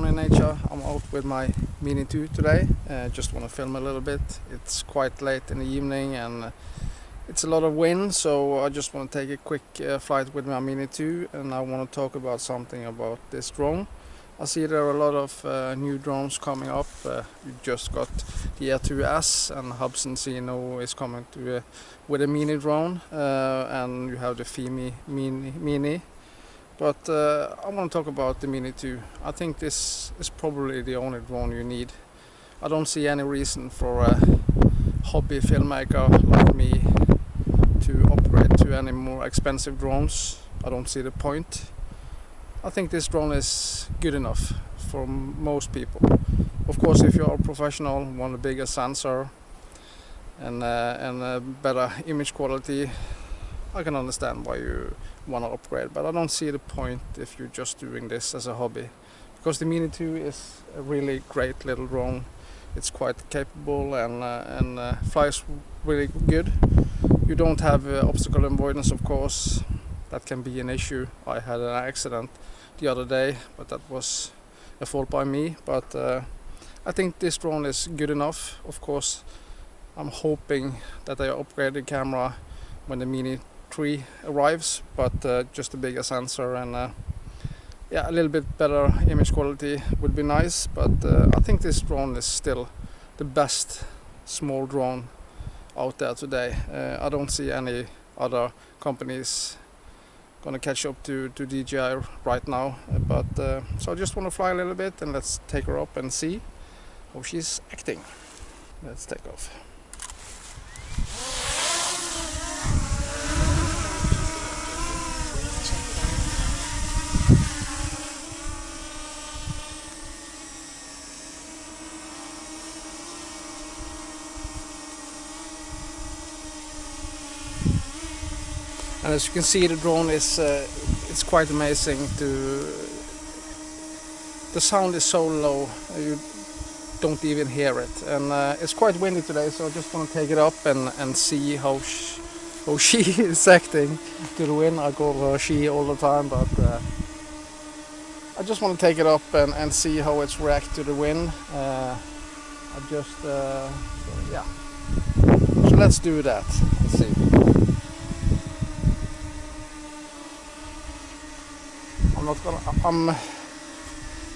drone in nature. I'm out with my Mini 2 today. Just want to film a little bit. It's quite late in the evening and it's a lot of wind, so I just want to take a quick flight with my Mini 2, and I want to talk about something about this drone. I see there are a lot of new drones coming up. You just got the Air 2S, and Hubson CNO is coming to with a mini drone, and you have the FIMI Mini. But I want to talk about the Mini 2. I think this is probably the only drone you need. I don't see any reason for a hobby filmmaker like me to upgrade to any more expensive drones. I don't see the point. I think this drone is good enough for most people. Of course, if you're a professional, want a bigger sensor and a better image quality, I can understand why you want to upgrade, but I don't see the point if you're just doing this as a hobby, because the Mini 2 is a really great little drone. It's quite capable and flies really good. You don't have obstacle avoidance, of course. That can be an issue. I had an accident the other day, but that was a fault by me. But I think this drone is good enough. Of course, I'm hoping that they upgrade the camera when the Mini 3 arrives, but just a bigger sensor and yeah, a little bit better image quality would be nice. But I think this drone is still the best small drone out there today. I don't see any other companies gonna catch up to DJI right now, but so I just want to fly a little bit, and let's take her up and see how she's acting. Let's take off. And as you can see, the drone is it's quite amazing. The sound is so low you don't even hear it, and it's quite windy today, so I just want to take it up and see how she is acting to the wind. I call her she all the time, but I just want to take it up and see how it's react to the wind. So yeah, so let's do that. Let's see.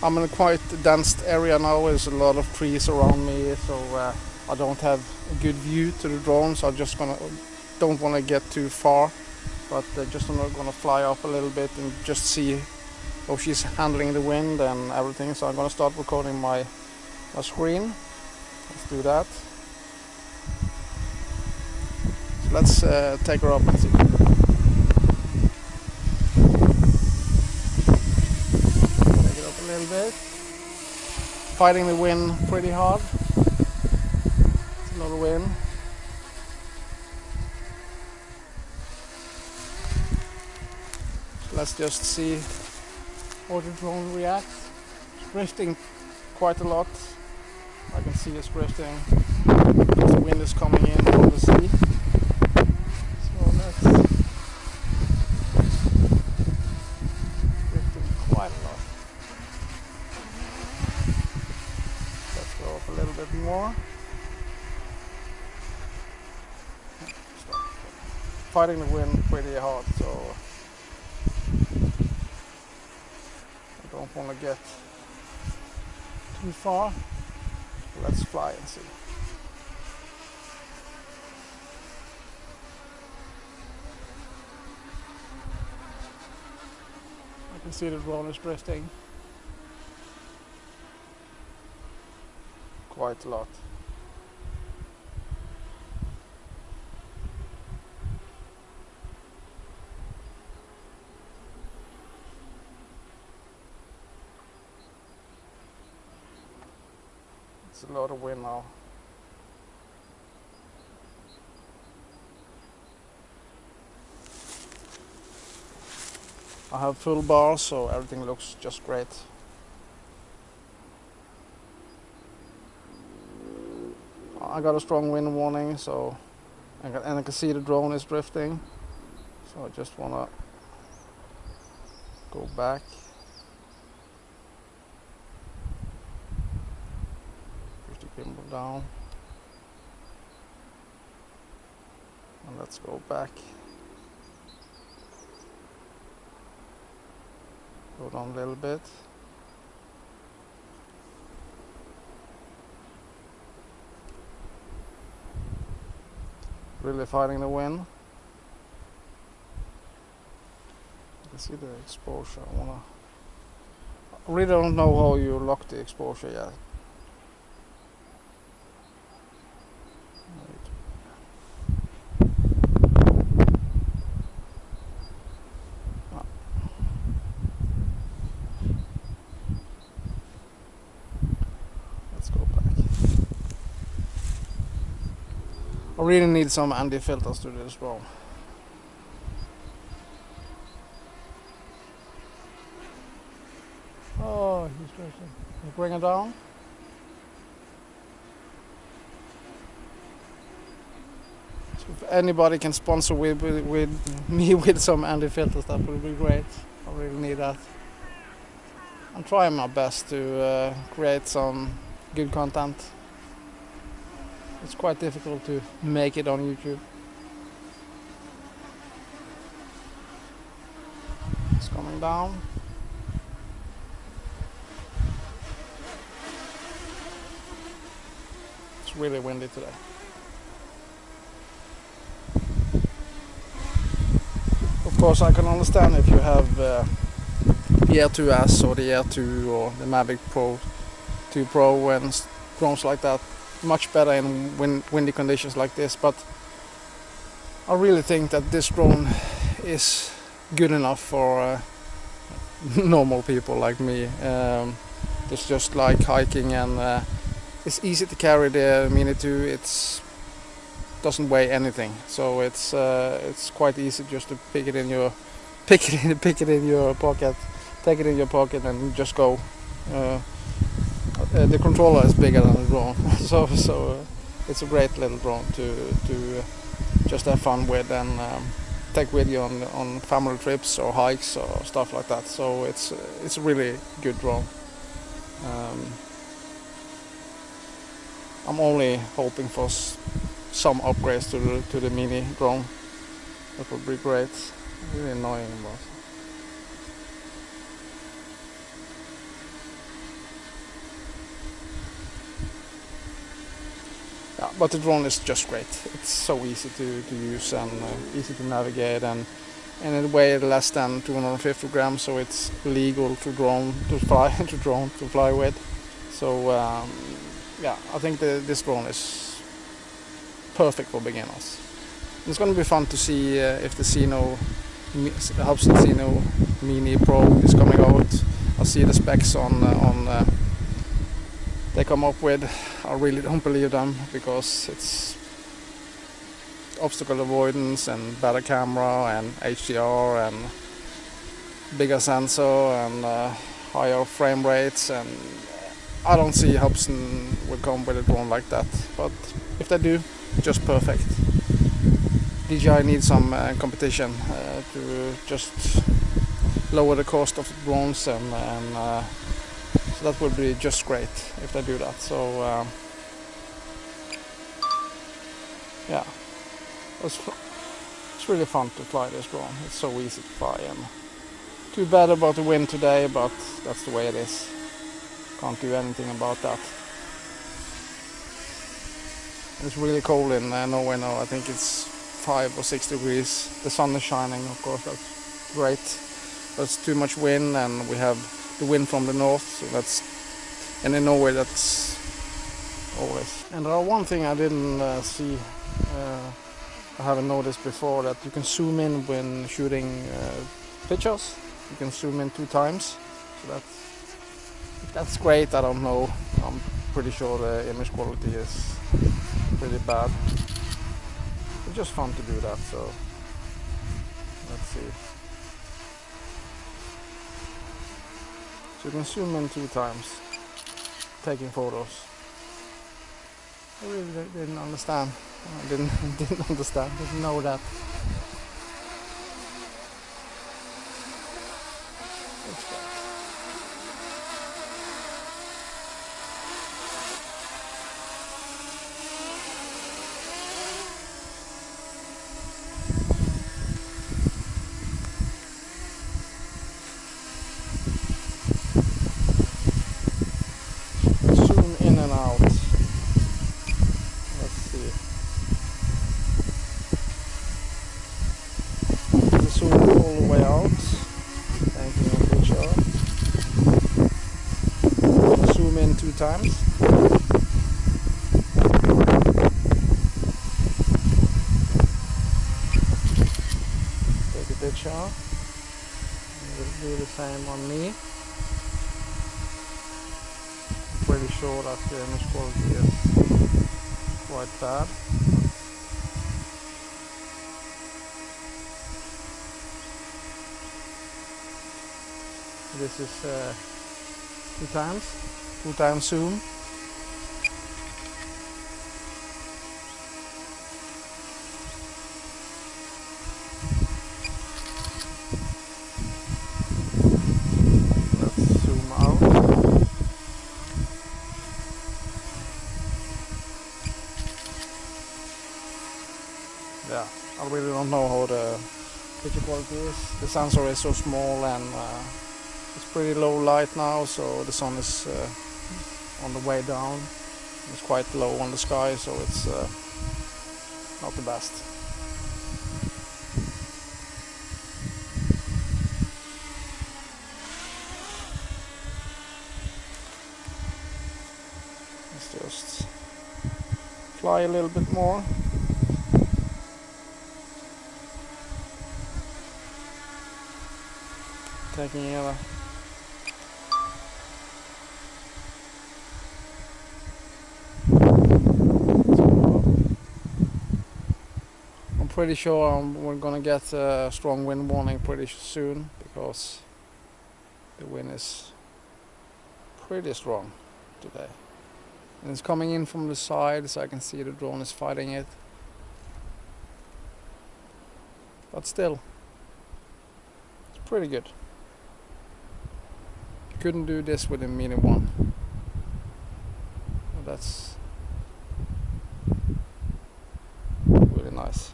I'm in a quite dense area now. There's a lot of trees around me, so I don't have a good view to the drone. So I just don't want to get too far, but just I'm gonna fly up a little bit and just see how she's handling the wind and everything. So I'm gonna start recording my screen. Let's do that. So let's take her up and see. A little bit, fighting the wind pretty hard. It's a lot of wind. So let's just see how the drone reacts. It's drifting quite a lot. I can see it's drifting because the wind is coming in from the sea. So that's drifting quite a lot. A little bit more. Fighting the wind pretty hard, so I don't want to get too far. Let's fly and see. I can see the drone is drifting quite a lot. It's a lot of wind now. I have full bar, so everything looks just great. I got a strong wind warning, so and I can see the drone is drifting, so I just want to go back. down. And let's go back. Go down a little bit. Really fighting the wind. You can see the exposure. I really don't know how you lock the exposure yet. Let's go back. I really need some anti-filters to this drone. Oh, he's stretching. You bring it down. So if anybody can sponsor with me with some anti-filters, that would be great. I really need that. I'm trying my best to create some good content. It's quite difficult to make it on YouTube. It's coming down. It's really windy today. Of course, I can understand if you have the Air 2S or the Air 2 or the Mavic Pro 2 Pro and drones like that, much better in windy conditions like this, but I really think that this drone is good enough for normal people like me. It's just like hiking, and it's easy to carry the Mini 2. It doesn't weigh anything, so it's quite easy just to pick it in your pocket, take it in your pocket, and just go. The controller is bigger than the drone, so it's a great little drone to just have fun with and take with you on family trips or hikes or stuff like that. So it's a really good drone. I'm only hoping for some upgrades to the Mini drone. That would be great. Really annoying, but. Yeah, but the drone is just great. It's so easy to use and easy to navigate, and it weighs less than 250 grams, so it's legal to fly with. So yeah, I think this drone is perfect for beginners. It's going to be fun to see if the Ocusync Xeno Mini Pro is coming out. I'll see the specs on they come up with. I really don't believe them, because it's obstacle avoidance and better camera and HDR and bigger sensor and higher frame rates, and I don't see Ocusync will come with a drone like that, but if they do, just perfect. DJI needs some competition to just lower the cost of the drones, and so that would be just great if they do that. So yeah, it's really fun to fly this drone. It's so easy to fly, and too bad about the wind today, but that's the way it is. Can't do anything about that. It's really cold in Norway now. I think it's 5 or 6 degrees. The sun is shining, of course, that's great. But it's too much wind, and we have the wind from the north, so and in Norway that's always. And one thing I didn't see, I haven't noticed before, that you can zoom in when shooting pictures. You can zoom in 2 times, so that's great. I don't know, I'm pretty sure the image quality is pretty bad. It's just fun to do that, so let's see. So you can zoom in 2 times, taking photos. I really didn't understand. I didn't understand, didn't know that. times. Take a ditch off. We'll do the same on me. I'm pretty sure that the image quality is quite bad. This is 2 times zoom. Let's zoom out. Yeah, I really don't know how the picture quality is. The sensor is so small and it's pretty low light now, so the sun is on the way down. It's quite low on the sky, so it's not the best. Let's just fly a little bit more. Taking a I'm pretty sure we're gonna get a strong wind warning pretty soon, because the wind is pretty strong today. And it's coming in from the side, so I can see the drone is fighting it. But still, it's pretty good. Couldn't do this with the Mini 1. But that's really nice.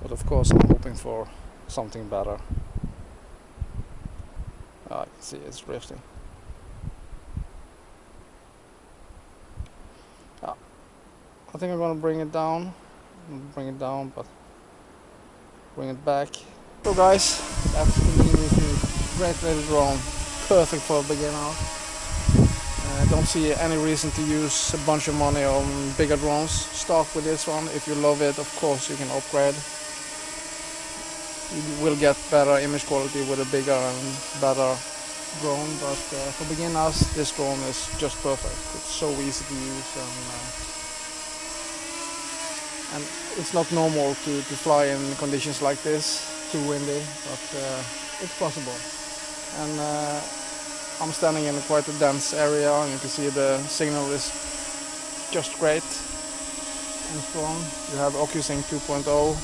But of course I'm hoping for something better. I can see it's drifting. I think I'm gonna bring it down. But bring it back. So guys, that's the Mini 2. Great little drone, perfect for a beginner. Don't see any reason to use a bunch of money on bigger drones. Start with this one. If you love it, of course you can upgrade. You will get better image quality with a bigger and better drone, but for beginners this drone is just perfect. It's so easy to use, and it's not normal to fly in conditions like this, too windy, but it's possible. And I'm standing in quite a dense area, and you can see the signal is just great and strong. You have Ocusync 2.0,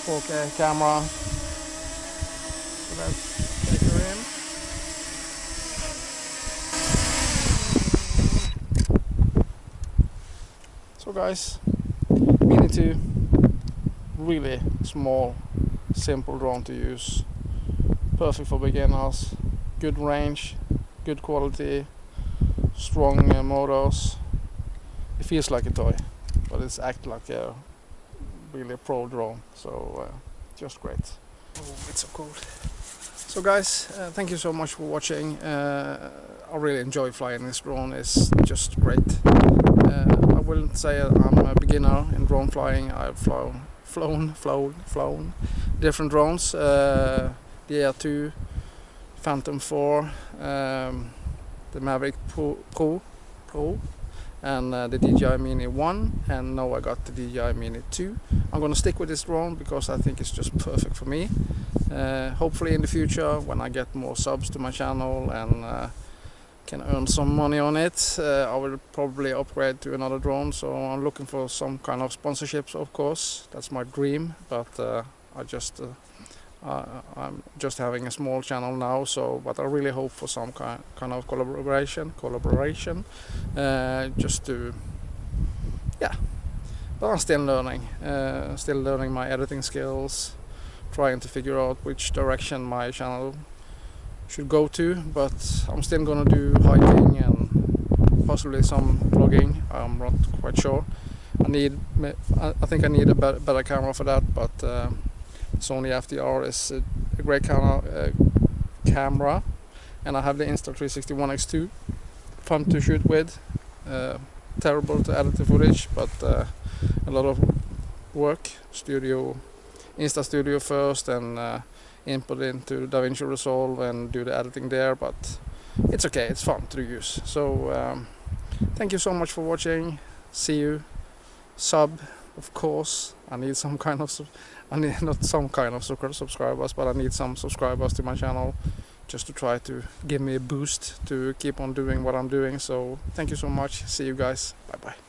4K camera. So let's take her in. So guys, Mini 2, really small, simple drone to use. Perfect for beginners. Good range, good quality, strong motors. It feels like a toy, but it's act like a really pro drone. So just great. Oh, it's so cold. So guys, thank you so much for watching. I really enjoy flying this drone. It's just great. I wouldn't say I'm a beginner in drone flying. I've flown different drones. The Air 2, Phantom 4, the Mavic Pro, and the Dji Mini 1, and now I got the Dji Mini 2. I'm gonna stick with this drone because I think it's just perfect for me. Hopefully in the future, when I get more subs to my channel and can earn some money on it, I will probably upgrade to another drone. So I'm looking for some kind of sponsorships, of course. That's my dream, but I'm just having a small channel now, but I really hope for some kind of collaboration, just to, yeah. But I'm still learning my editing skills, trying to figure out which direction my channel should go to. But I'm still gonna do hiking and possibly some vlogging. I'm not quite sure. I think I need a better camera for that, but Sony FDR is a great camera, and I have the Insta360 ONE X2, fun to shoot with, terrible to edit the footage, but a lot of work. Insta Studio first, and input into DaVinci Resolve and do the editing there, but it's okay, it's fun to use. So thank you so much for watching. See you. Sub, of course. I need some kind of not some kind of subscribers, but I need some subscribers to my channel, just to try to give me a boost to keep on doing what I'm doing. So thank you so much. See you guys. Bye bye.